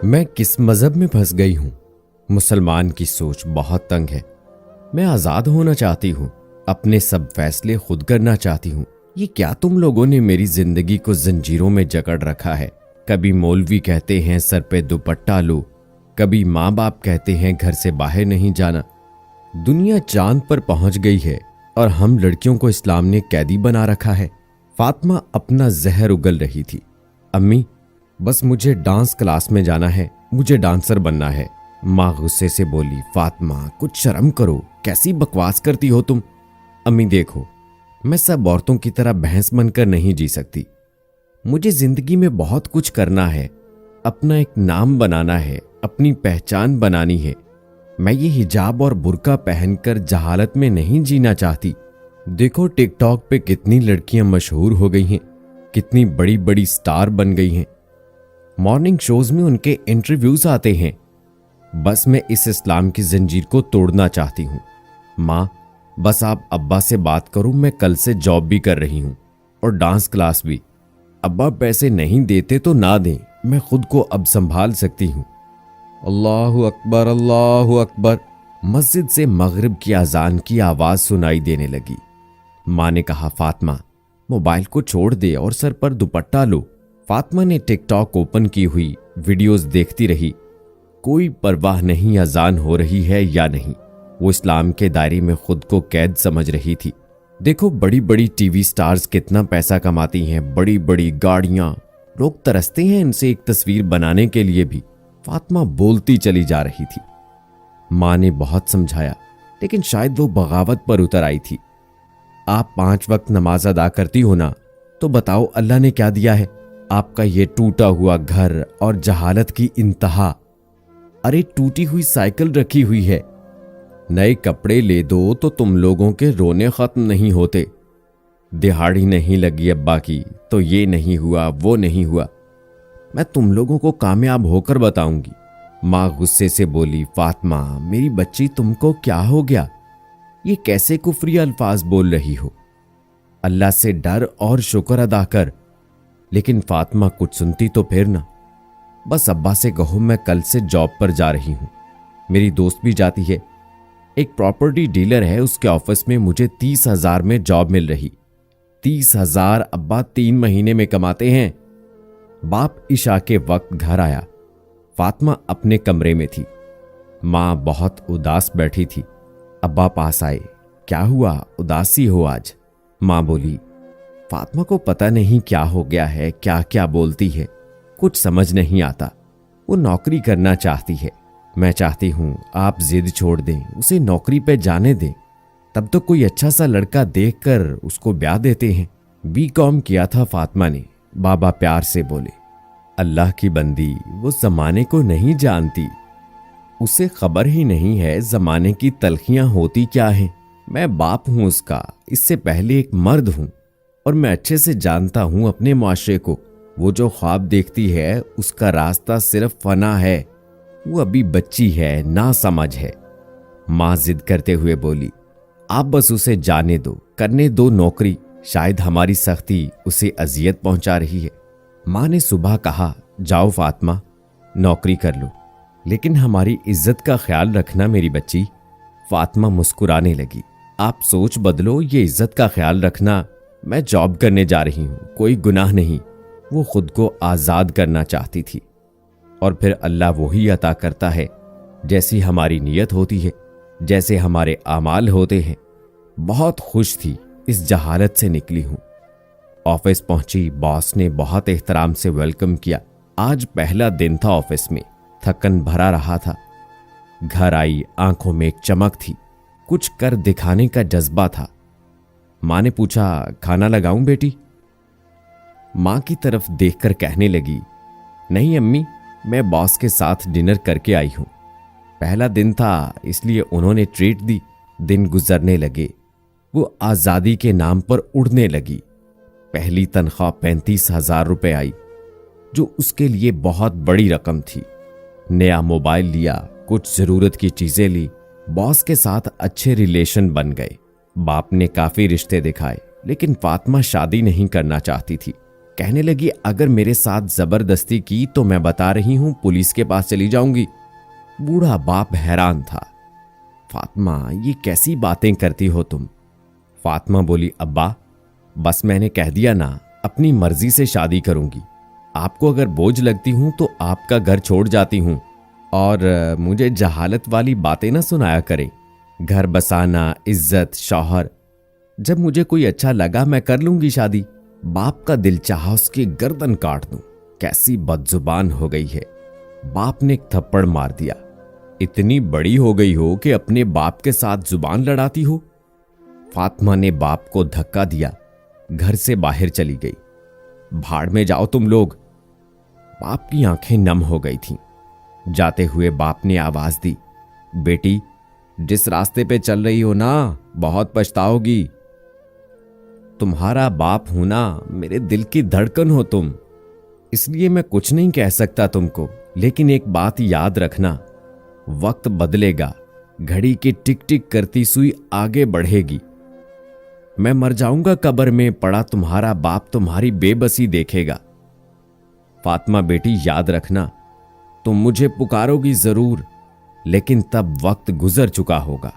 मैं किस मजहब में फंस गई हूँ। मुसलमान की सोच बहुत तंग है। मैं आजाद होना चाहती हूँ, अपने सब फैसले खुद करना चाहती हूँ। ये क्या तुम लोगों ने मेरी जिंदगी को जंजीरों में जकड़ रखा है। कभी मौलवी कहते हैं सर पे दुपट्टा लो, कभी माँ बाप कहते हैं घर से बाहर नहीं जाना। दुनिया चांद पर पहुंच गई है और हम लड़कियों को इस्लाम ने कैदी बना रखा है। फातिमा अपना जहर उगल रही थी। अम्मी, बस मुझे डांस क्लास में जाना है, मुझे डांसर बनना है। माँ गुस्से से बोली, फातिमा कुछ शर्म करो, कैसी बकवास करती हो तुम। अम्मी देखो, मैं सब औरतों की तरह भैंस बनकर नहीं जी सकती। मुझे जिंदगी में बहुत कुछ करना है, अपना एक नाम बनाना है, अपनी पहचान बनानी है। मैं ये हिजाब और बुर्का पहनकर जहालत में नहीं जीना चाहती। देखो टिकटॉक पे कितनी लड़कियां मशहूर हो गई हैं, कितनी बड़ी बड़ी स्टार बन गई हैं। मॉर्निंग शोज में उनके इंटरव्यूज आते हैं। बस मैं इस इस्लाम की जंजीर को तोड़ना चाहती हूँ। माँ, बस आप अब्बा से बात करो, मैं कल से जॉब भी कर रही हूँ और डांस क्लास भी। अब्बा पैसे नहीं देते तो ना दें, मैं खुद को अब संभाल सकती हूँ। अल्लाहु अकबर, अल्लाहु अकबर। मस्जिद से मगरिब की अजान की आवाज सुनाई देने लगी। माँ ने कहा, फातिमा मोबाइल को छोड़ दे और सर पर दुपट्टा लो। फातिमा ने टिकटॉक ओपन की हुई वीडियोस देखती रही। कोई परवाह नहीं अजान हो रही है या नहीं, वो इस्लाम के दायरे में खुद को कैद समझ रही थी। देखो बड़ी बड़ी टीवी स्टार्स कितना पैसा कमाती हैं, बड़ी बड़ी गाड़ियां, लोग तरसते हैं इनसे एक तस्वीर बनाने के लिए भी। फातिमा बोलती चली जा रही थी। माँ ने बहुत समझाया, लेकिन शायद वो बगावत पर उतर आई थी। आप 5 वक्त नमाज अदा करती हो ना, तो बताओ अल्लाह ने क्या दिया है? आपका ये टूटा हुआ घर और जहालत की इंतहा। अरे टूटी हुई साइकिल रखी हुई है, नए कपड़े ले दो तो तुम लोगों के रोने खत्म नहीं होते। दिहाड़ी नहीं लगी अब्बा की तो ये नहीं हुआ, वो नहीं हुआ। मैं तुम लोगों को कामयाब होकर बताऊंगी। माँ गुस्से से बोली, फातिमा मेरी बच्ची, तुमको क्या हो गया? ये कैसे कुफरी अल्फाज बोल रही हो? अल्लाह से डर और शुक्र अदा कर। लेकिन फातिमा कुछ सुनती तो फिर ना। बस अब्बा से कहो मैं कल से जॉब पर जा रही हूं। मेरी दोस्त भी जाती है, एक प्रॉपर्टी डीलर है, उसके ऑफिस में मुझे 30,000 में जॉब मिल रही। 30,000 अब्बा 3 महीने में कमाते हैं। बाप इशा के वक्त घर आया। फातिमा अपने कमरे में थी। माँ बहुत उदास बैठी थी। अब्बा पास आए, क्या हुआ, उदासी हो आज? माँ बोली, फातिमा को पता नहीं क्या हो गया है, क्या क्या बोलती है, कुछ समझ नहीं आता। वो नौकरी करना चाहती है। मैं चाहती हूं आप जिद छोड़ दें, उसे नौकरी पे जाने दें, तब तो कोई अच्छा सा लड़का देखकर उसको ब्याह देते हैं। बीकॉम किया था फातिमा ने। बाबा प्यार से बोले, अल्लाह की बंदी, वो जमाने को नहीं जानती, उसे खबर ही नहीं है जमाने की तलखियां होती क्या हैं। मैं बाप हूं उसका, इससे पहले एक मर्द हूं, और मैं अच्छे से जानता हूं अपने मुआशरे को। वो जो ख्वाब देखती है उसका रास्ता सिर्फ फना है। वो अभी बच्ची है, ना समझ है। माँ जिद करते हुए बोली, आप बस उसे जाने दो, करने दो नौकरी, शायद हमारी सख्ती उसे अजियत पहुंचा रही है। माँ ने सुबह कहा, जाओ फातिमा नौकरी कर लो, लेकिन हमारी इज्जत का ख्याल रखना मेरी बच्ची। फातिमा मुस्कुराने लगी, आप सोच बदलो, ये इज्जत का ख्याल रखना, मैं जॉब करने जा रही हूं, कोई गुनाह नहीं। वो खुद को आजाद करना चाहती थी, और फिर अल्लाह वही अता करता है जैसी हमारी नीयत होती है, जैसे हमारे आमाल होते हैं। बहुत खुश थी, इस जहालत से निकली हूं। ऑफिस पहुंची, बॉस ने बहुत एहतराम से वेलकम किया। आज पहला दिन था ऑफिस में, थकन भरा रहा था। घर आई, आंखों में एक चमक थी, कुछ कर दिखाने का जज्बा था। माँ ने पूछा, खाना लगाऊं बेटी? माँ की तरफ देखकर कहने लगी, नहीं अम्मी, मैं बॉस के साथ डिनर करके आई हूं। पहला दिन था इसलिए उन्होंने ट्रीट दी। दिन गुजरने लगे, वो आजादी के नाम पर उड़ने लगी। पहली तनख्वाह 35,000 रुपए आई, जो उसके लिए बहुत बड़ी रकम थी। नया मोबाइल लिया, कुछ जरूरत की चीजें ली। बॉस के साथ अच्छे रिलेशन बन गए। बाप ने काफी रिश्ते दिखाए, लेकिन फातिमा शादी नहीं करना चाहती थी। कहने लगी, अगर मेरे साथ जबरदस्ती की तो मैं बता रही हूं पुलिस के पास चली जाऊंगी। बूढ़ा बाप हैरान था। फातिमा, ये कैसी बातें करती हो तुम? फातिमा बोली, अब्बा बस मैंने कह दिया ना, अपनी मर्जी से शादी करूंगी। आपको अगर बोझ लगती हूं तो आपका घर छोड़ जाती हूं, और मुझे जहालत वाली बातें ना सुनाया करें। घर बसाना, इज्जत, शौहर, जब मुझे कोई अच्छा लगा मैं कर लूंगी शादी। बाप का दिल चाहा उसकी गर्दन काट दूं। कैसी बदजुबान हो गई है। बाप ने एक थप्पड़ मार दिया। इतनी बड़ी हो गई हो कि अपने बाप के साथ जुबान लड़ाती हो। फातिमा ने बाप को धक्का दिया, घर से बाहर चली गई। भाड़ में जाओ तुम लोग। बाप की आंखें नम हो गई थीं। जाते हुए बाप ने आवाज दी, बेटी जिस रास्ते पे चल रही हो ना, बहुत पछताओगी। तुम्हारा बाप हूं ना, मेरे दिल की धड़कन हो तुम, इसलिए मैं कुछ नहीं कह सकता तुमको। लेकिन एक बात याद रखना, वक्त बदलेगा, घड़ी की टिक टिक करती सुई आगे बढ़ेगी। मैं मर जाऊंगा, कब्र में पड़ा तुम्हारा बाप तुम्हारी बेबसी देखेगा। फातिमा बेटी याद रखना, तुम मुझे पुकारोगी जरूर, लेकिन तब वक्त गुजर चुका होगा।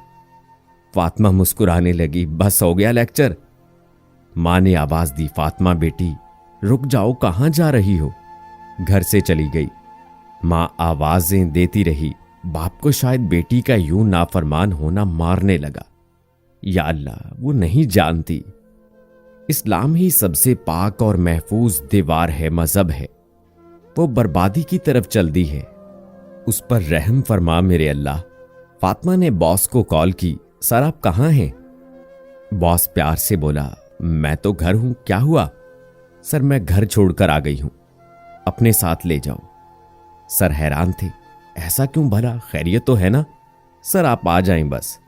फातिमा मुस्कुराने लगी, बस हो गया लेक्चर। मां ने आवाज दी, फातिमा बेटी रुक जाओ, कहां जा रही हो? घर से चली गई। मां आवाजें देती रही। बाप को शायद बेटी का यूं नाफरमान होना मारने लगा। या अल्लाह, वो नहीं जानती इस्लाम ही सबसे पाक और महफूज दीवार है, मजहब है। वो बर्बादी की तरफ चल दी है, उस पर रहम फरमा मेरे अल्लाह। फातिमा ने बॉस को कॉल की, सर आप कहां हैं? बॉस प्यार से बोला, मैं तो घर हूं, क्या हुआ? सर मैं घर छोड़कर आ गई हूं, अपने साथ ले जाओ। सर हैरान थे, ऐसा क्यों भला, खैरियत तो है ना? सर आप आ जाएं बस।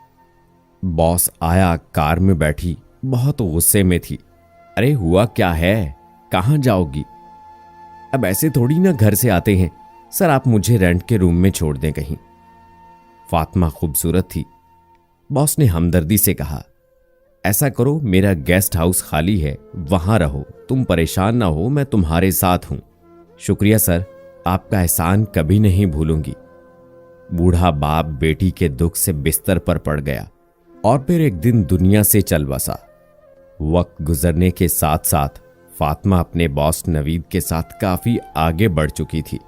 बॉस आया, कार में बैठी, बहुत गुस्से में थी। अरे हुआ क्या है, कहां जाओगी? अब ऐसे थोड़ी ना घर से आते हैं। सर आप मुझे रेंट के रूम में छोड़ दें कहीं। फातिमा खूबसूरत थी। बॉस ने हमदर्दी से कहा, ऐसा करो मेरा गेस्ट हाउस खाली है, वहां रहो, तुम परेशान ना हो, मैं तुम्हारे साथ हूं। शुक्रिया सर, आपका एहसान कभी नहीं भूलूंगी। बूढ़ा बाप बेटी के दुख से बिस्तर पर पड़ गया और फिर एक दिन दुनिया से चल बसा। वक्त गुजरने के साथ साथ फातिमा अपने बॉस नवीद के साथ काफी आगे बढ़ चुकी थी।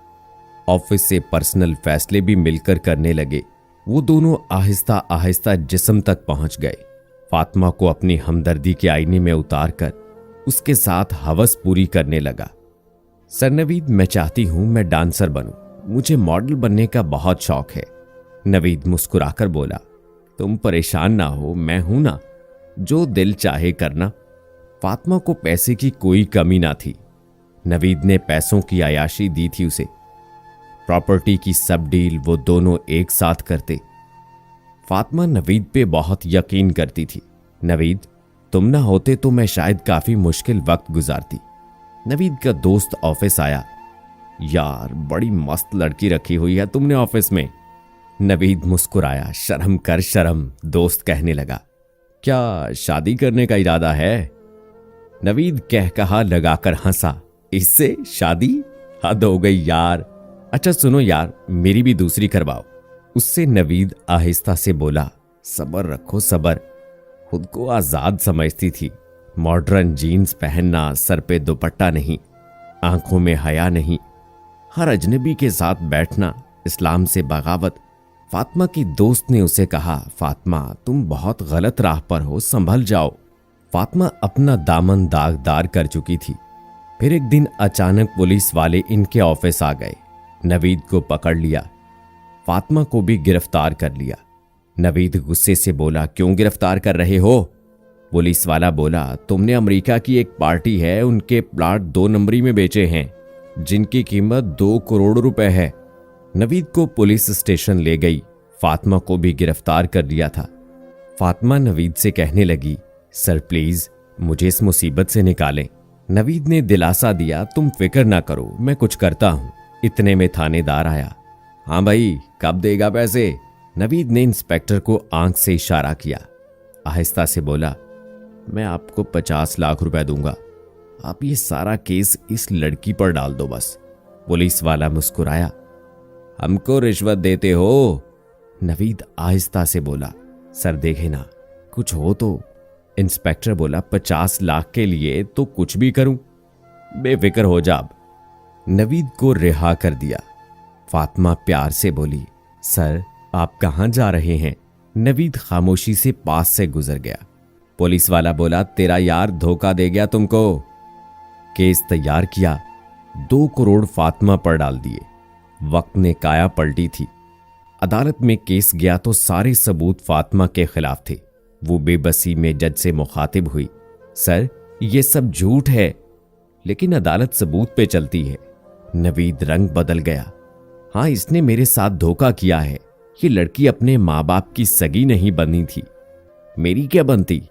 ऑफिस से पर्सनल फैसले भी मिलकर करने लगे। वो दोनों आहिस्ता आहिस्ता जिस्म तक पहुंच गए। फातिमा को अपनी हमदर्दी के आईने में उतारकर उसके साथ हवस पूरी करने लगा। सर नवीद, मैं चाहती हूं मैं डांसर बनूं, मुझे मॉडल बनने का बहुत शौक है। नवीद मुस्कुराकर बोला, तुम परेशान ना हो, मैं हूं ना, जो दिल चाहे करना। फातिमा को पैसे की कोई कमी ना थी। नवीद ने पैसों की आयाशी दी थी उसे। प्रॉपर्टी की सब डील वो दोनों एक साथ करते। फातिमा नवीद पे बहुत यकीन करती थी। नवीद, तुम ना होते तो मैं शायद काफी मुश्किल वक्त गुजारती। नवीद का दोस्त ऑफिस आया। यार बड़ी मस्त लड़की रखी हुई है तुमने ऑफिस में। नवीद मुस्कुराया, शर्म कर शर्म। दोस्त कहने लगा, क्या शादी करने का इरादा है? नवीद कह कहा लगाकर हंसा, इससे शादी? हद हो गई यार। अच्छा सुनो यार, मेरी भी दूसरी करवाओ। उससे नवीद आहिस्ता से बोला, सबर रखो सबर। खुद को आजाद समझती थी। मॉडर्न जीन्स पहनना, सर पे दुपट्टा नहीं, आंखों में हया नहीं, हर अजनबी के साथ बैठना, इस्लाम से बगावत। फातिमा की दोस्त ने उसे कहा, फातिमा तुम बहुत गलत राह पर हो, संभल जाओ। फातिमा अपना दामन दागदार कर चुकी थी। फिर एक दिन अचानक पुलिस वाले इनके ऑफिस आ गए। नवीद को पकड़ लिया, फातिमा को भी गिरफ्तार कर लिया। नवीद गुस्से से बोला, क्यों गिरफ्तार कर रहे हो? पुलिस वाला बोला, तुमने अमेरिका की एक पार्टी है, उनके प्लाट 2 नंबरी में बेचे हैं, जिनकी कीमत 2 करोड़ रुपए है। नवीद को पुलिस स्टेशन ले गई। फातिमा को भी गिरफ्तार कर लिया था। फातिमा नवीद से कहने लगी, सर प्लीज मुझे इस मुसीबत से निकालें। नवीद ने दिलासा दिया, तुम फिक्र ना करो, मैं कुछ करता हूं। इतने में थानेदार आया। हाँ भाई, कब देगा पैसे? नवीद ने इंस्पेक्टर को आंख से इशारा किया। आहिस्ता से बोला, मैं आपको 50 लाख रुपए दूंगा, आप ये सारा केस इस लड़की पर डाल दो बस। पुलिस वाला मुस्कुराया। हमको रिश्वत देते हो? नवीद आहिस्ता से बोला। सर देखे ना, कुछ हो तो। इंस्पेक्टर बोला 50 लाख के लिए तो कुछ भी करूं। बेफिक्र हो जा अब। नवीद को रिहा कर दिया। फातिमा प्यार से बोली, सर आप कहां जा रहे हैं? नवीद खामोशी से पास से गुजर गया। पुलिस वाला बोला, तेरा यार धोखा दे गया तुमको। केस तैयार किया, 2 करोड़ फातिमा पर डाल दिए। वक्त ने काया पलटी थी। अदालत में केस गया तो सारे सबूत फातिमा के खिलाफ थे। वो बेबसी में जज से मुखातिब हुई, सर ये सब झूठ है। लेकिन अदालत सबूत पे चलती है। नवीद रंग बदल गया। हाँ, इसने मेरे साथ धोखा किया है। ये लड़की अपने माँ बाप की सगी नहीं बनी थी। मेरी क्या बनती?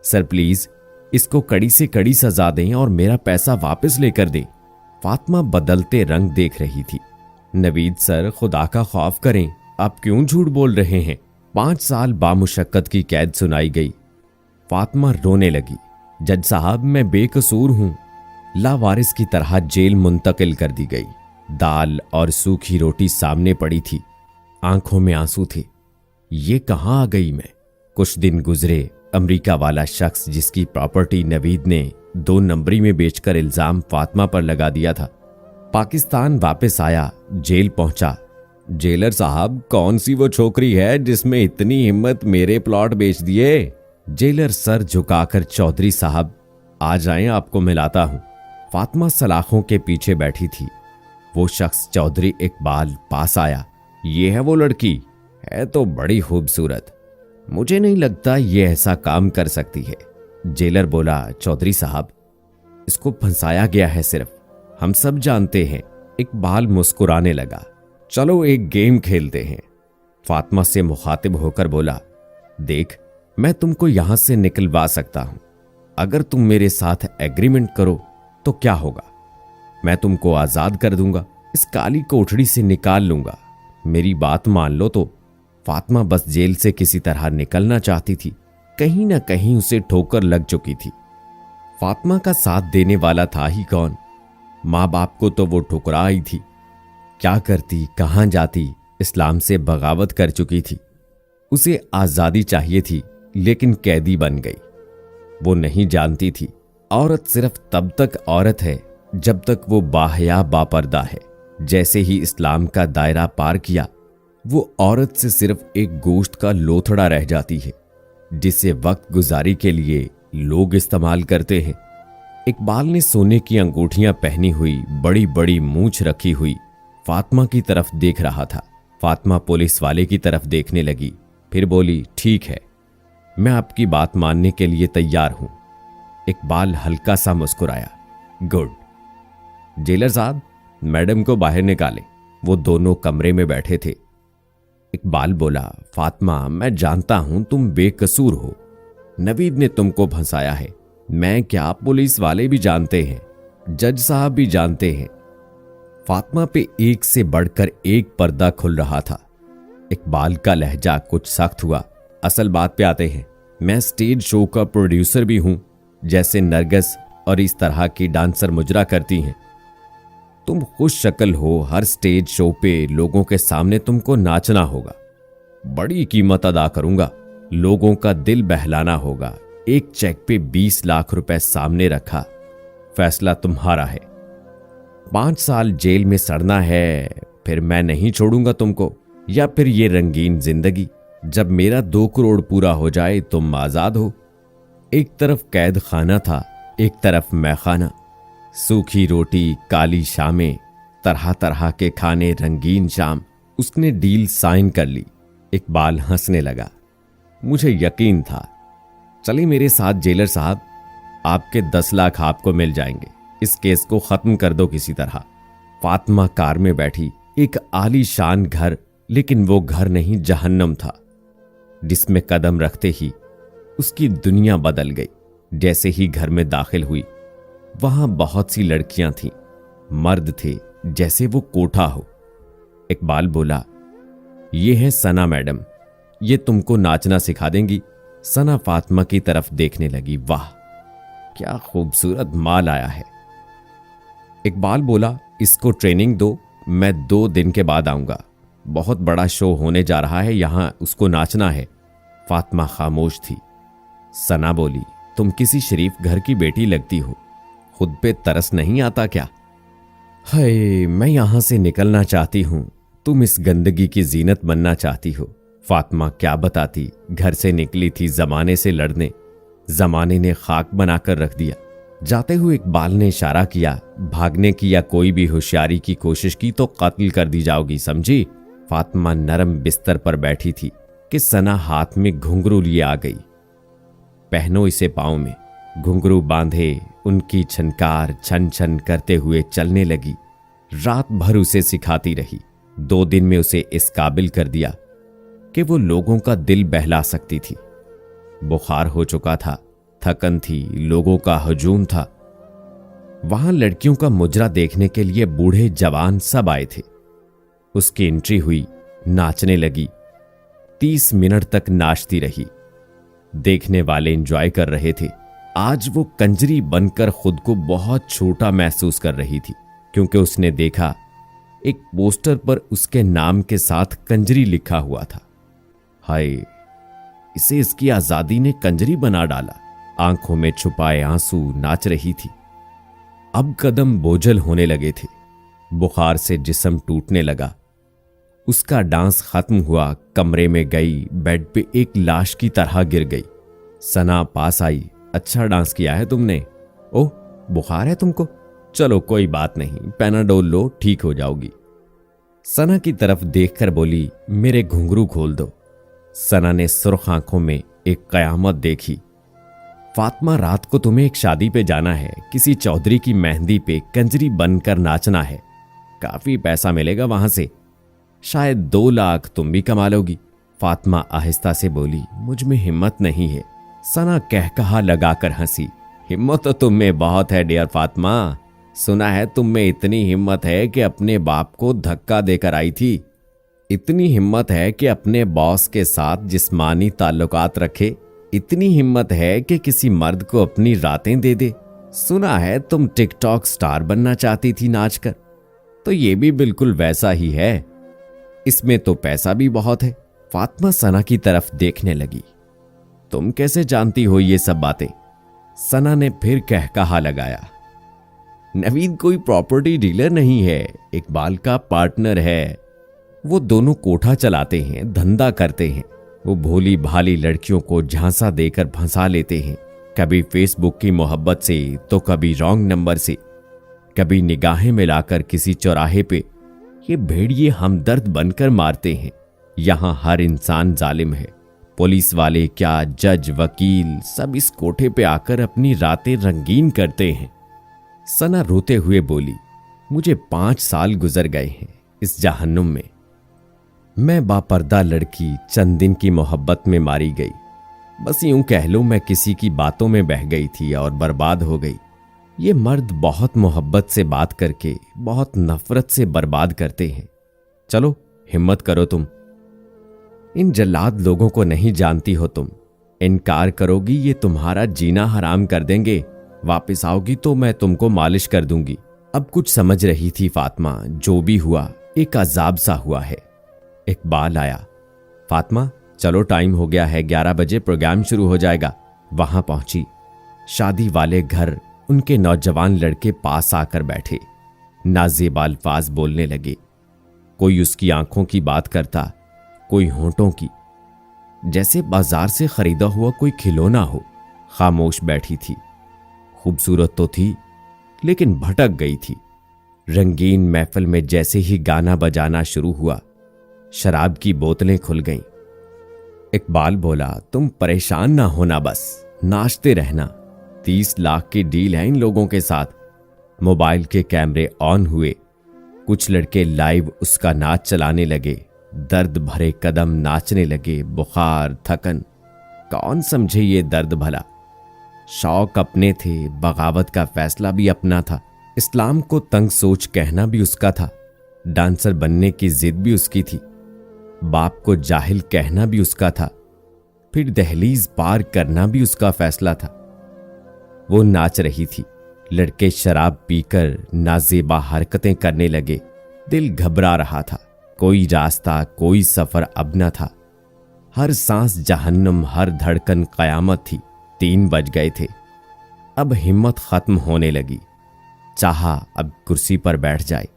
सर प्लीज इसको कड़ी से कड़ी सजा दें और मेरा पैसा वापस लेकर दें। फातिमा बदलते रंग देख रही थी। नवीद सर खुदा का खौफ करें, आप क्यों झूठ बोल रहे हैं? 5 साल बामुशक्कत की कैद सुनाई गई। फातिमा रोने लगी। जज साहब मैं बेकसूर हूं। लावारिस की तरह जेल मुंतकिल कर दी गई। दाल और सूखी रोटी सामने पड़ी थी। आंखों में आंसू थे। ये कहां आ गई मैं? कुछ दिन गुजरे। अमेरिका वाला शख्स जिसकी प्रॉपर्टी नवीद ने 2 नंबरी में बेचकर इल्जाम फातिमा पर लगा दिया था, पाकिस्तान वापस आया। जेल पहुंचा। जेलर साहब कौन सी वो छोकरी है जिसमें इतनी हिम्मत मेरे प्लॉट बेच दिए? जेलर सर झुकाकर, चौधरी साहब आ जाएं, आपको मिलाता हूं। फातिमा सलाखों के पीछे बैठी थी। वो शख्स चौधरी इकबाल पास आया। ये है वो लड़की? है तो बड़ी खूबसूरत। मुझे नहीं लगता ये ऐसा काम कर सकती है। जेलर बोला, चौधरी साहब इसको फंसाया गया है सिर्फ, हम सब जानते हैं। इकबाल मुस्कुराने लगा। चलो एक गेम खेलते हैं। फातिमा से मुखातिब होकर बोला, देख मैं तुमको यहां से निकलवा सकता हूं। अगर तुम मेरे साथ एग्रीमेंट करो तो क्या होगा? मैं तुमको आजाद कर दूंगा, इस काली कोठड़ी से निकाल लूंगा। मेरी बात मान लो तो। फातिमा बस जेल से किसी तरह निकलना चाहती थी। कहीं ना कहीं उसे ठोकर लग चुकी थी। फातिमा का साथ देने वाला था ही कौन? माँ बाप को तो वो ठुकरा आई थी। क्या करती, कहां जाती? इस्लाम से बगावत कर चुकी थी। उसे आजादी चाहिए थी, लेकिन कैदी बन गई। वो नहीं जानती थी औरत सिर्फ तब तक औरत है जब तक वो बाहया बापर्दा है। जैसे ही इस्लाम का दायरा पार किया, वो औरत से सिर्फ एक गोश्त का लोथड़ा रह जाती है, जिसे वक्त गुजारी के लिए लोग इस्तेमाल करते हैं। इकबाल ने सोने की अंगूठियां पहनी हुई, बड़ी बड़ी मूंछ रखी हुई फातिमा की तरफ देख रहा था। फातिमा पुलिस वाले की तरफ देखने लगी, फिर बोली, ठीक है, मैं आपकी बात मानने के लिए तैयार हूं। इकबाल हल्का सा मुस्कुराया। गुड। जेलर साहब मैडम को बाहर निकाले। वो दोनों कमरे में बैठे थे। इकबाल बोला, फातिमा मैं जानता हूं तुम बेकसूर हो। नवीद ने तुमको फंसाया है। मैं क्या, पुलिस वाले भी जानते हैं, जज साहब भी जानते हैं। फातिमा पे एक से बढ़कर एक पर्दा खुल रहा था। इकबाल का लहजा कुछ सख्त हुआ। असल बात पे आते हैं। मैं स्टेज शो का प्रोड्यूसर भी हूं, जैसे नरगिस और इस तरह की डांसर मुजरा करती हैं। तुम खुश शक्ल हो, हर स्टेज शो पे लोगों के सामने तुमको नाचना होगा। बड़ी कीमत अदा करूंगा, लोगों का दिल बहलाना होगा। एक चेक पे 20 लाख रुपए सामने रखा। फैसला तुम्हारा है। 5 साल जेल में सड़ना है, फिर मैं नहीं छोड़ूंगा तुमको, या फिर ये रंगीन जिंदगी, जब मेरा 2 करोड़ पूरा हो जाए तुम आजाद हो। एक तरफ कैद खाना था, एक तरफ मैखाना। सूखी रोटी, काली शामें, तरह तरह के खाने, रंगीन शाम। उसने डील साइन कर ली। इकबाल हंसने लगा। मुझे यकीन था। चलिए मेरे साथ जेलर साहब, आपके 10 लाख आपको मिल जाएंगे। इस केस को खत्म कर दो किसी तरह। फातिमा कार में बैठी। एक आलीशान घर, लेकिन वो घर नहीं, जहन्नम था, जिसमें कदम रखते ही उसकी दुनिया बदल गई। जैसे ही घर में दाखिल हुई, वहां बहुत सी लड़कियां थीं, मर्द थे, जैसे वो कोठा हो। इकबाल बोला, ये है सना मैडम, ये तुमको नाचना सिखा देंगी। सना फातिमा की तरफ देखने लगी। वाह, क्या खूबसूरत माल आया है। इकबाल बोला, इसको ट्रेनिंग दो, मैं 2 दिन के बाद आऊंगा। बहुत बड़ा शो होने जा रहा है, यहां उसको नाचना है। फातिमा खामोश थी। सना बोली, तुम किसी शरीफ घर की बेटी लगती हो, खुद पे तरस नहीं आता क्या? हाय, मैं यहां से निकलना चाहती हूं, तुम इस गंदगी की जीनत बनना चाहती हो। फातिमा क्या बताती, घर से निकली थी जमाने से लड़ने, जमाने ने खाक बनाकर रख दिया। जाते हुए इकबाल ने इशारा किया, भागने की या कोई भी होशियारी की कोशिश की तो कत्ल कर दी जाओगी, समझी? फातिमा नरम बिस्तर पर बैठी थी कि सना हाथ में घुंघरू लिए आ गई। पहनो इसे पाँव में। घुंघरू बांधे, उनकी छनकार छन छन करते हुए चलने लगी। रात भर उसे सिखाती रही। 2 दिन में उसे इस काबिल कर दिया कि वो लोगों का दिल बहला सकती थी। बुखार हो चुका था, थकन थी, लोगों का हजूम था। वहां लड़कियों का मुजरा देखने के लिए बूढ़े जवान सब आए थे। उसकी एंट्री हुई, नाचने लगी। 30 मिनट तक नाचती रही। देखने वाले एंजॉय कर रहे थे। आज वो कंजरी बनकर खुद को बहुत छोटा महसूस कर रही थी, क्योंकि उसने देखा एक पोस्टर पर उसके नाम के साथ कंजरी लिखा हुआ था। हाय, इसे इसकी आजादी ने कंजरी बना डाला। आंखों में छुपाए आंसू नाच रही थी। अब कदम बोझल होने लगे थे। बुखार से जिस्म टूटने लगा। उसका डांस खत्म हुआ, कमरे में गई, बेड पे एक लाश की तरह गिर गई। सना पास आई, अच्छा डांस किया है तुमने। ओह, बुखार है तुमको? चलो कोई बात नहीं, पैनाडोल लो, ठीक हो जाओगी। सना की तरफ देखकर बोली, मेरे घुंघरू खोल दो। सना ने सुर्ख आंखों में एक कयामत देखी। फातिमा, रात को तुम्हें एक शादी पे जाना है, किसी चौधरी की मेहंदी पे कंजरी बनकर नाचना है। काफी पैसा मिलेगा वहां से, शायद 2 लाख तुम भी कमा लोगी। फातिमा आहिस्ता से बोली, मुझ में हिम्मत नहीं है। सना कहकहा लगाकर हंसी, हिम्मत तो तुम में बहुत है डियर फातिमा। सुना है तुम में इतनी हिम्मत है कि अपने बाप को धक्का देकर आई थी। इतनी हिम्मत है कि अपने बॉस के साथ जिस्मानी ताल्लुकात रखे। इतनी हिम्मत है कि किसी मर्द को अपनी रातें दे दे। सुना है तुम टिकटॉक स्टार बनना चाहती थी नाचकर, तो ये भी बिल्कुल वैसा ही है। इसमें तो पैसा भी बहुत है। फातिमा सना की तरफ देखने लगी। तुम कैसे जानती हो ये सब बातें? सना ने फिर कहकहा लगाया, नवीद कोई प्रॉपर्टी डीलर नहीं है, इकबाल का पार्टनर है। वो दोनों कोठा चलाते हैं, धंधा करते हैं। वो भोली भाली लड़कियों को झांसा देकर फंसा लेते हैं, कभी फेसबुक की मोहब्बत से तो कभी रॉन्ग नंबर से, कभी निगाहें मिलाकर किसी चौराहे पे। ये भेड़िए हमदर्द बनकर मारते हैं। यहां हर इंसान जालिम है। पुलिस वाले क्या, जज, वकील सब इस कोठे पे आकर अपनी रातें रंगीन करते हैं। सना रोते हुए बोली, मुझे 5 साल गुजर गए हैं इस जहन्नुम में। मैं बापर्दा लड़की चंद दिन की मोहब्बत में मारी गई। बस यूं कह लो मैं किसी की बातों में बह गई थी और बर्बाद हो गई। ये मर्द बहुत मोहब्बत से बात करके बहुत नफरत से बर्बाद करते हैं। चलो हिम्मत करो तुम। इन जल्लाद लोगों को नहीं जानती हो तुम। इनकार करोगी ये तुम्हारा जीना हराम कर देंगे। वापस आओगी तो मैं तुमको मालिश कर दूंगी। अब कुछ समझ रही थी फातिमा, जो भी हुआ एक अजाब सा हुआ है। इकबाल आया। फातिमा चलो, टाइम हो गया है, 11 बजे प्रोग्राम शुरू हो जाएगा। वहां पहुंची। शादी वाले घर उनके नौजवान लड़के पास आकर बैठे, नाजेबा अल्फाज बोलने लगे। कोई उसकी आंखों की बात करता, कोई होंठों की, जैसे बाजार से खरीदा हुआ कोई खिलौना हो। खामोश बैठी थी। खूबसूरत तो थी लेकिन भटक गई थी। रंगीन महफिल में जैसे ही गाना बजाना शुरू हुआ, शराब की बोतलें खुल गईं। इकबाल बोला, तुम परेशान ना होना, बस नाचते रहना। 30 लाख की डील है इन लोगों के साथ। मोबाइल के कैमरे ऑन हुए। कुछ लड़के लाइव उसका नाच चलाने लगे। दर्द भरे कदम नाचने लगे। बुखार, थकन, कौन समझे ये दर्द भला। शौक अपने थे, बगावत का फैसला भी अपना था। इस्लाम को तंग सोच कहना भी उसका था। डांसर बनने की जिद भी उसकी थी। बाप को जाहिल कहना भी उसका था। फिर दहलीज पार करना भी उसका फैसला था। वो नाच रही थी। लड़के शराब पीकर नाजेबा हरकतें करने लगे। दिल घबरा रहा था। कोई रास्ता, कोई सफर अब न था। हर सांस जहन्नम, हर धड़कन कयामत थी। 3 बज गए थे। अब हिम्मत खत्म होने लगी। चाहा अब कुर्सी पर बैठ जाए।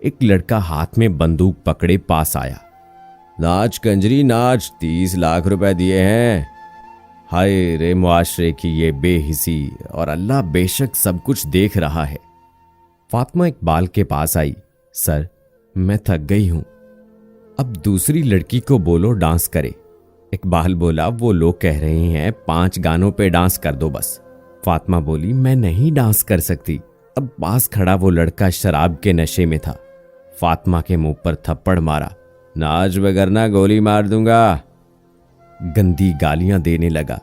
एक लड़का हाथ में बंदूक पकड़े पास आया। नाच कंजरी नाच, 30 लाख रुपए दिए हैं। हाय रे मुआशरे की ये बेहिसी, और अल्लाह बेशक सब कुछ देख रहा है। फातिमा इकबाल के पास आई। सर, मैं थक गई हूं, अब दूसरी लड़की को बोलो डांस करे। इकबाल बोला, वो लोग कह रहे हैं 5 गानों पे डांस कर दो बस। फातिमा बोली, मैं नहीं डांस कर सकती। अब पास खड़ा वो लड़का शराब के नशे में था। फातिमा के मुंह पर थप्पड़ मारा। नाच वगरना गोली मार दूंगा। गंदी गालियां देने लगा।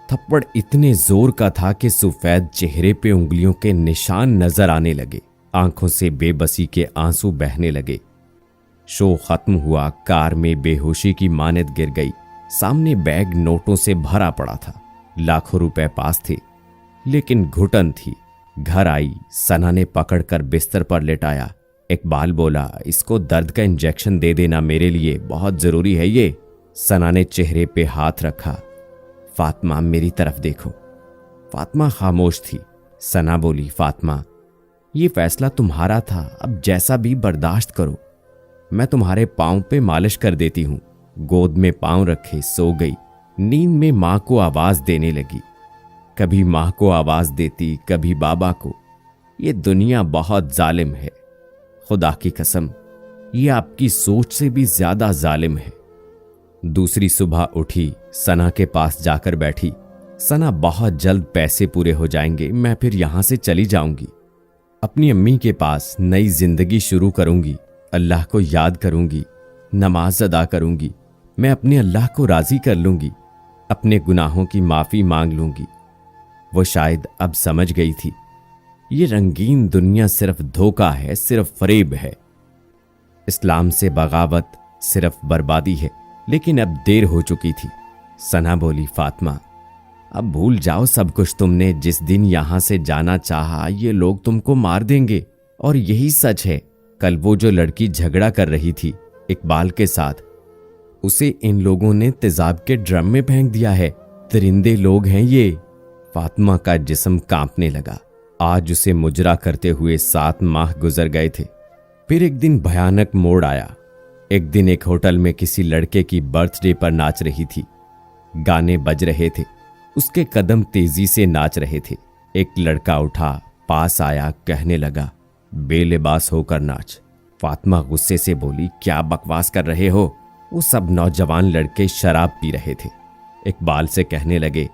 थप्पड़ इतने जोर का था कि सफेद चेहरे पे उंगलियों के निशान नजर आने लगे। आंखों से बेबसी के आंसू बहने लगे। शो खत्म हुआ। कार में बेहोशी की मानद गिर गई। सामने बैग नोटों से भरा पड़ा था। लाखों रुपए पास थे, लेकिन घुटन थी। घर आई। सना ने पकड़कर बिस्तर पर लेटाया। इकबाल बोला, इसको दर्द का इंजेक्शन दे देना, मेरे लिए बहुत जरूरी है ये। सना ने चेहरे पे हाथ रखा। फातिमा, मेरी तरफ देखो। फातिमा खामोश थी। सना बोली, फातिमा, ये फैसला तुम्हारा था, अब जैसा भी बर्दाश्त करो। मैं तुम्हारे पांव पे मालिश कर देती हूं। गोद में पांव रखे सो गई। नींद में मां को आवाज देने लगी। कभी मां को आवाज देती, कभी बाबा को। ये दुनिया बहुत जालिम है। खुदा की कसम, ये आपकी सोच से भी ज्यादा जालिम है। दूसरी सुबह उठी, सना के पास जाकर बैठी। सना, बहुत जल्द पैसे पूरे हो जाएंगे, मैं फिर यहां से चली जाऊंगी। अपनी अम्मी के पास नई जिंदगी शुरू करूंगी। अल्लाह को याद करूंगी, नमाज अदा करूंगी। मैं अपने अल्लाह को राजी कर लूंगी। अपने गुनाहों की माफी मांग लूंगी। वो शायद अब समझ गई थी, ये रंगीन दुनिया सिर्फ धोखा है, सिर्फ फरेब है। इस्लाम से बगावत सिर्फ बर्बादी है। लेकिन अब देर हो चुकी थी। सना बोली, फातिमा, अब भूल जाओ सब कुछ। तुमने जिस दिन यहां से जाना चाहा, ये लोग तुमको मार देंगे। और यही सच है। कल वो जो लड़की झगड़ा कर रही थी इकबाल के साथ, उसे इन लोगों ने तेजाब के ड्रम में फेंक दिया है। दरिंदे लोग हैं ये। फातिमा का जिस्म कांपने लगा। आज उसे मुजरा करते हुए 7 माह गुजर गए थे। फिर एक दिन भयानक मोड़ आया। एक दिन एक होटल में किसी लड़के की बर्थडे पर नाच रही थी। गाने बज रहे थे। उसके कदम तेजी से नाच रहे थे। एक लड़का उठा, पास आया, कहने लगा, बेलिबास होकर नाच। फातिमा गुस्से से बोली, क्या बकवास कर रहे हो? वो सब नौजवान लड़के शराब पी रहे थे। इकबाल से कहने लगे,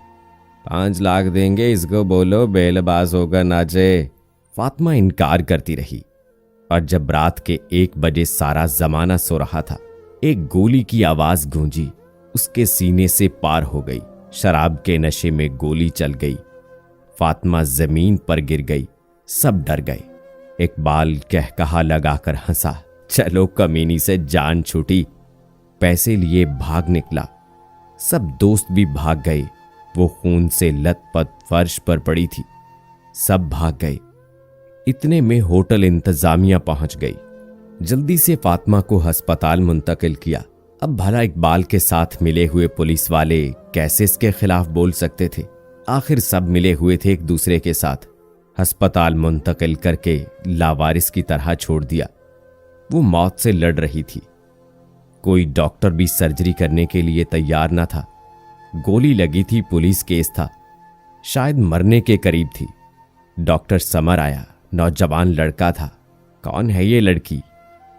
5 लाख देंगे, इसको बोलो बेलिबास होकर नाचे। फातिमा इनकार करती रही। और जब रात के 1 बजे सारा जमाना सो रहा था, एक गोली की आवाज गूंजी। उसके सीने से पार हो गई। शराब के नशे में गोली चल गई। फातिमा जमीन पर गिर गई। सब डर गए। इकबाल कहकहा लगाकर हंसा। चलो कमीनी से जान छूटी। पैसे लिए भाग निकला। सब दोस्त भी भाग गए। वो खून से लथपथ फर्श पर पड़ी थी। सब भाग गए। इतने में होटल इंतजामिया पहुंच गई। जल्दी से फातिमा को अस्पताल मुंतकिल किया। अब भला इकबाल के साथ मिले हुए पुलिस वाले कैसे इसके खिलाफ बोल सकते थे? आखिर सब मिले हुए थे एक दूसरे के साथ। अस्पताल मुंतकिल करके लावारिस की तरह छोड़ दिया। वो मौत से लड़ रही थी। कोई डॉक्टर भी सर्जरी करने के लिए तैयार न था। गोली लगी थी, पुलिस केस था, शायद मरने के करीब थी। डॉक्टर समर आया। नौजवान लड़का था। कौन है ये लड़की?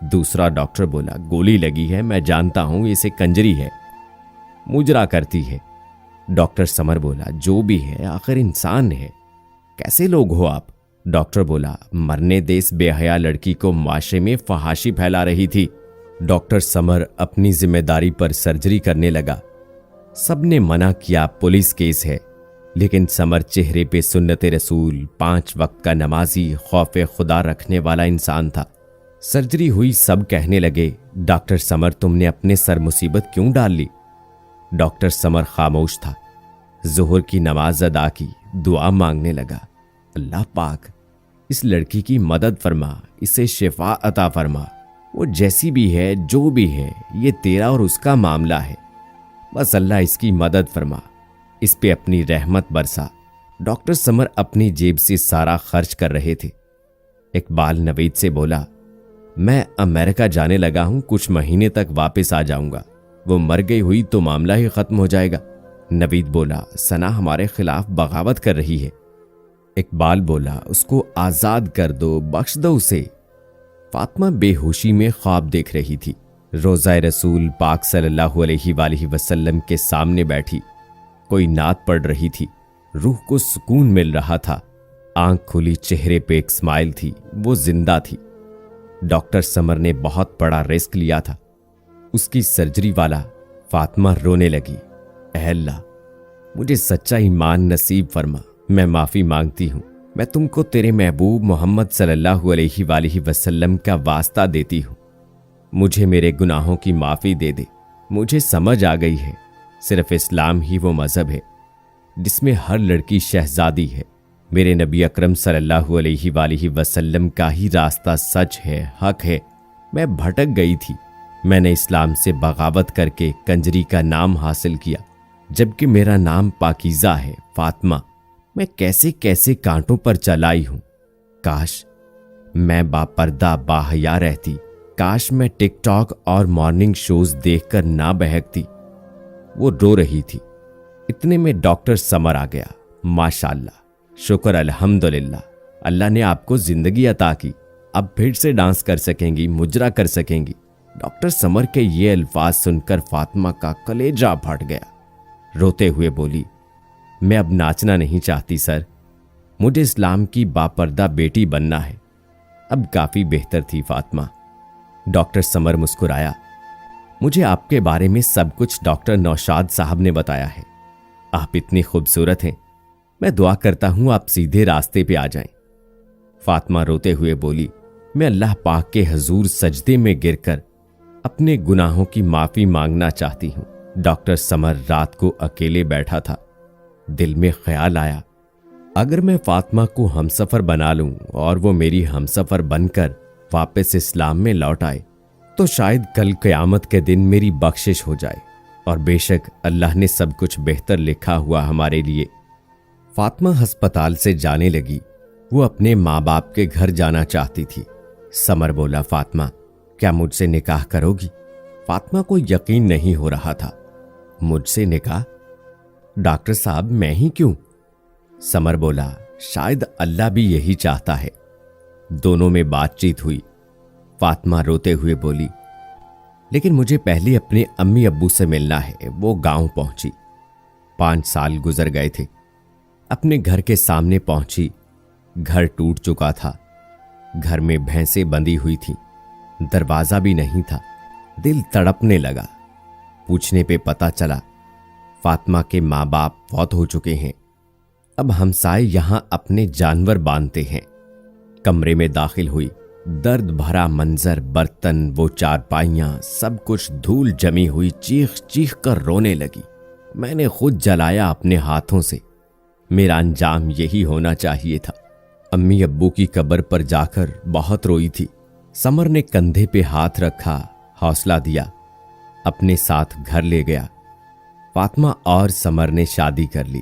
दूसरा डॉक्टर बोला, गोली लगी है, मैं जानता हूं, इसे कंजरी है, मुजरा करती है। डॉक्टर समर बोला, जो भी है आखिर इंसान है, कैसे लोग हो आप? डॉक्टर बोला, मरने दे इस बेहया लड़की को, माशरे में फहाशी फैला रही थी। डॉक्टर समर अपनी जिम्मेदारी पर सर्जरी करने लगा। सबने मना किया, पुलिस केस है, लेकिन समर चेहरे पे सुन्नते रसूल, 5 वक्त का नमाजी, खौफ खुदा रखने वाला इंसान था। सर्जरी हुई। सब कहने लगे, डॉक्टर समर तुमने अपने सर मुसीबत क्यों डाल ली? डॉक्टर समर खामोश था। जोहर की नमाज अदा की, दुआ मांगने लगा, अल्लाह पाक इस लड़की की मदद फरमा, इसे शिफा अता फरमा। वो जैसी भी है, जो भी है, ये तेरा और उसका मामला है। बस अल्लाह इसकी मदद फरमा, इस पे अपनी रहमत बरसा। डॉक्टर समर अपनी जेब से सारा खर्च कर रहे थे। इकबाल नवीद से बोला, मैं अमेरिका जाने लगा हूं, कुछ महीने तक वापस आ जाऊंगा। वो मर गई हुई तो मामला ही खत्म हो जाएगा। नवीद बोला, सना हमारे खिलाफ बगावत कर रही है। इकबाल बोला, उसको आजाद कर दो, बख्श दो उसे। फातिमा बेहोशी में ख्वाब देख रही थी। रोज़ा रसूल पाक सल्लल्लाहु अलैहि वसल्लम के सामने बैठी कोई नात पढ़ रही थी। रूह को सुकून मिल रहा था। आंख खुली, चेहरे पे एक स्माइल थी, वो जिंदा थी। डॉक्टर समर ने बहुत बड़ा रिस्क लिया था, उसकी सर्जरी वाला। फातिमा रोने लगी, ऐ अल्लाह मुझे सच्चा ईमान नसीब फरमा, मैं माफी मांगती हूं। मैं तुमको तेरे महबूब मोहम्मद सल्लल्लाहु अलैहि वसल्लम का वास्ता देती हूं, मुझे मेरे गुनाहों की माफी दे दे। मुझे समझ आ गई है सिर्फ इस्लाम ही वो मजहब है जिसमें हर लड़की शहजादी है। मेरे नबी अकरम सल्लल्लाहु अलैहि वसल्लम का ही रास्ता सच है, हक है। मैं भटक गई थी, मैंने इस्लाम से बगावत करके कंजरी का नाम हासिल किया, जबकि मेरा नाम पाकीज़ा है, फातिमा। मैं कैसे कैसे कांटों पर चलाई हूं। काश मैं बापर्दा बाहया रहती, काश मैं टिकटॉक और मॉर्निंग शोज देखकर ना बहकती। वो रो रही थी। इतने में डॉक्टर समर आ गया। माशाअल्लाह, शुक्र अल्हम्दुलिल्लाह, अल्लाह ने आपको जिंदगी अता की, अब फिर से डांस कर सकेंगी, मुजरा कर सकेंगी। डॉक्टर समर के ये अल्फाज सुनकर फातिमा का कलेजा फट गया। रोते हुए बोली, मैं अब नाचना नहीं चाहती सर, मुझे इस्लाम की बापर्दा बेटी बनना है। अब काफी बेहतर थी फातिमा। डॉक्टर समर मुस्कुराया, मुझे आपके बारे में सब कुछ डॉक्टर नौशाद साहब ने बताया है। आप इतनी खूबसूरत हैं, मैं दुआ करता हूं आप सीधे रास्ते पे आ जाएं। फातिमा रोते हुए बोली, मैं अल्लाह पाक के हजूर सजदे में गिरकर अपने गुनाहों की माफी मांगना चाहती हूं। डॉक्टर समर रात को अकेले बैठा था। दिल में ख्याल आया, अगर मैं फातिमा को हमसफर बना लूं और वो मेरी हमसफर बनकर वापस इस्लाम में लौट आए तो शायद कल क़यामत के दिन मेरी बख्शिश हो जाए। और बेशक अल्लाह ने सब कुछ बेहतर लिखा हुआ हमारे लिए। फातिमा अस्पताल से जाने लगी। वो अपने माँ बाप के घर जाना चाहती थी। समर बोला, फातिमा क्या मुझसे निकाह करोगी? फातिमा को यकीन नहीं हो रहा था। मुझसे निकाह? डॉक्टर साहब मैं ही क्यों? समर बोला, शायद अल्लाह भी यही चाहता है। दोनों में बातचीत हुई। फातिमा रोते हुए बोली, लेकिन मुझे पहले अपने अम्मी अब्बू से मिलना है। वो गांव पहुंची। 5 साल गुजर गए थे। अपने घर के सामने पहुंची। घर टूट चुका था। घर में भैंसें बंधी हुई थीं। दरवाजा भी नहीं था। दिल तड़पने लगा। पूछने पे पता चला फातिमा के माँ बाप फौत हो चुके हैं। अब हमसाए यहां अपने जानवर बांधते हैं। कमरे में दाखिल हुई। दर्द भरा मंजर, बर्तन, वो चारपाइयां, सब कुछ धूल जमी हुई। चीख चीख कर रोने लगी। मैंने खुद जलाया अपने हाथों से। मेरा अंजाम यही होना चाहिए था। अम्मी अब्बू की कब्र पर जाकर बहुत रोई थी। समर ने कंधे पे हाथ रखा, हौसला दिया, अपने साथ घर ले गया। फातिमा और समर ने शादी कर ली।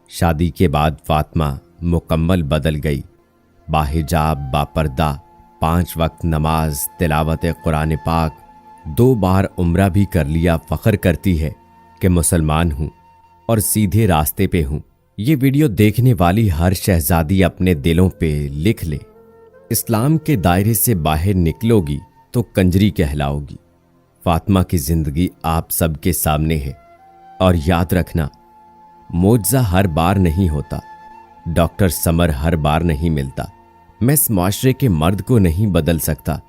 शादी के बाद फातिमा मुकम्मल बदल गई। बाहिजाब, बापर्दा, 5 वक्त नमाज, तिलावत कुरान पाक, 2 बार उम्रा भी कर लिया। फख्र करती है कि मुसलमान हूं और सीधे रास्ते पे हूं। ये वीडियो देखने वाली हर शहजादी अपने दिलों पे लिख ले, इस्लाम के दायरे से बाहर निकलोगी तो कंजरी कहलाओगी। फातिमा की जिंदगी आप सबके सामने है। और याद रखना, मोजा हर बार नहीं होता। डॉक्टर समर हर बार नहीं मिलता। मैं इस मुआशरे के मर्द को नहीं बदल सकता,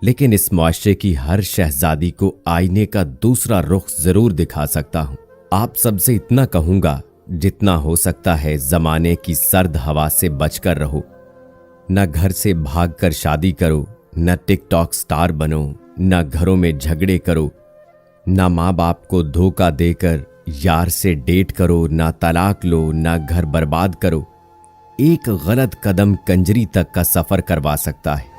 लेकिन इस मुआशरे की हर शहजादी को आईने का दूसरा रुख जरूर दिखा सकता हूं। आप सबसे इतना कहूंगा, जितना हो सकता है जमाने की सर्द हवा से बचकर रहो। न घर से भागकर शादी करो, न टिकटॉक स्टार बनो, न घरों में झगड़े करो, न माँ बाप को धोखा देकर यार से डेट करो, ना तलाक लो, ना घर बर्बाद करो। एक गलत कदम कंजरी तक का सफर करवा सकता है।